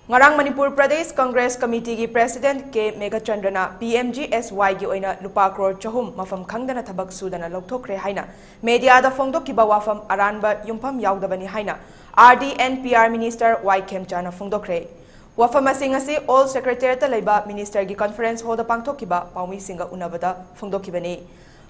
Ngarang Manipur Pradesh Congress Committee ki President Meghachandra na PMGSY ki oina lupa crore300 mapham khangdre thabak sudana luktokre haina media da phongdokhiba wapham aranba yumpham yaodabani haina RD&PR Minister Y.Khemchand phongdokhre wapham asing asi all secretariat laiba minister ki conference hall da pangthokhiba paumi singa unabada phongdokhibani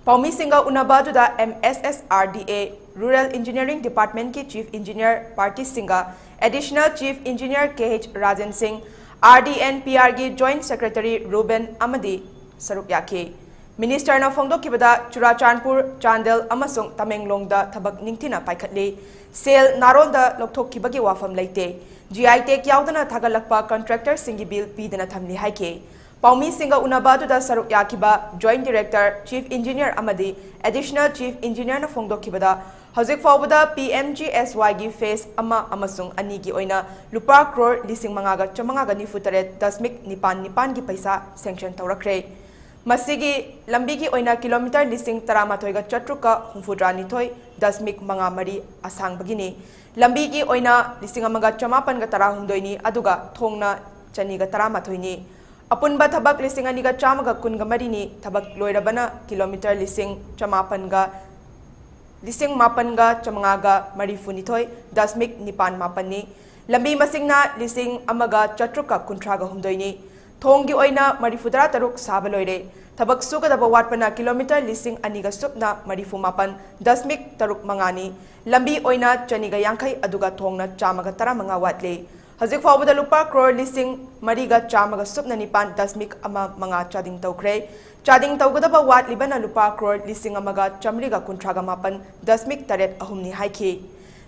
paumi singa unaba da MSSRDA Rural Engineering Department ki Chief Engineer Party Singa Additional Chief Engineer KH Rajan Singh, RD&PR ki Joint Secretary Ruben Amadi Saruk Yake. Minister na phongdokhibada Churachandpur, Chandel amasung Tamenglongda thabak ningthina paikhatli. Sale naronda lokthokibagi wapham leite. GI Tech yaudana thagalakpa contractor singi bill pidana thamli haike. Paumi singa unabadu da Saruk Yakiba, Joint Director, Chief Engineer Amadi, Additional Chief Engineer na phongdokhibada Hauzik faubada PMGSY gi phase ama amasung ani gi oina lupa crore 5,994.9 gi paisa sanction tawrakre masigi lambi gi oina kilometer 13 ga chatruka humfudranithoi 10.5 asang bagini lambi gi oina 1,5 ni aduga thongna chani ga 13 ni apunba thabak 2,100 ni thabak loirabana kilometer 1,500 ga Lising mapan chamaga marifunitoy 10.9 ni lambi masingna lising amaga chatruka kuntraga humdoini thonggi oina marifudra taruk sabaloire thabak sugadaba watpana kilometer lising aniga supna marifu mapan 10.3 ni lambi oina chaniga yankai aduga thongna chamaga 13 watle Hazik faubada lupa crore lising mariga chamaga supna nipan 10.1 chading tawkre Chading tawgadaba wat libana lupa crore 1,938 10.8 haiki.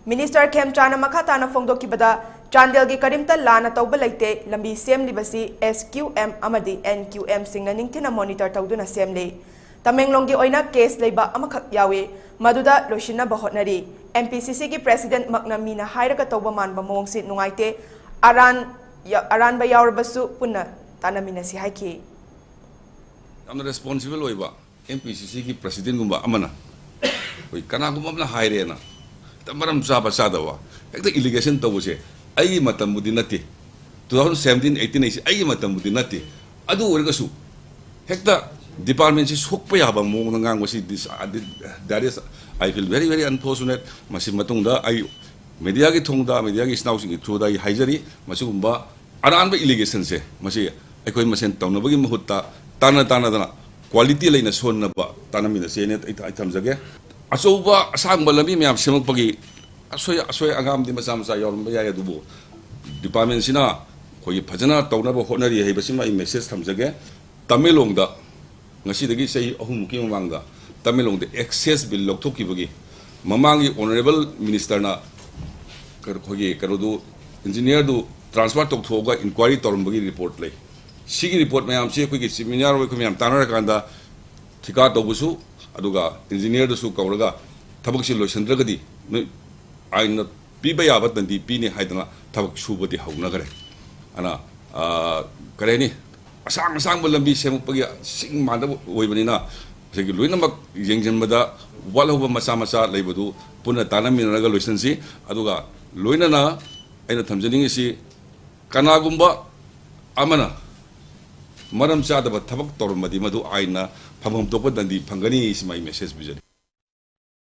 Minister Y.Khemchand makhatana phongdokhibada Chandel gi karimta lana tawba laite lambi sem libasi SQM amadi NQM singna ningthina monitor tawduna semle. Tamenglong gi oina case leiba amakhak yawe maduda loshina bahotnari. MPCC ki President Magnamina hairaga tawba manba mongsi nungaite aranba yaurabasu punna tanamina si haiki. I'm responsible oiba MPCC ki President gumba amana oi kana gumba amna haire na tamaram saba sadawa ekta irrigation tawuse ai matam mudi nati 2017 18 isi ai matam mudi nati adu orgasu hekta department si sokpa yaba mo ngang wasi this that is I feel very unfortunate masi matungda ai media ki thongda media ki snausi ki throda ai haijari masi gumba aranba irrigation se masi ekoi masen tawnabagi mahutta Tana dana quality lain son na ba tana mina senet ay tamjage aso ba asang balami mayam semak pagi asoy agam di masam sa yor maya dubo department sina koi phajana tawna ba honari haiba sima I message tamjage Tamilong da ngasi dagi sei ahum ki mamangda Tamilong de excess bill lokthok ki bagi mamangi honorable minister na khogi karodu engineer du transfer tok thoga inquiry torum bagi report lay Sigi report mayam si ko seminar ko mayam tanara kanda thika tobusu aduga engineer du su kawraga thabak si loisandra gadi aina piba yabat nandi pini haidana thabak subati hauna gare ana kare ni asang lambi semu pagi sing manda oibanina segi loina mak yengjen bada walhuba masa leibadu puna tanaminaga loisansi aduga loina na aina thamjaning si kanagumba amana Maram sa dapat tabak tormadi madu aina pamam topa dandi pangani is my message bijari.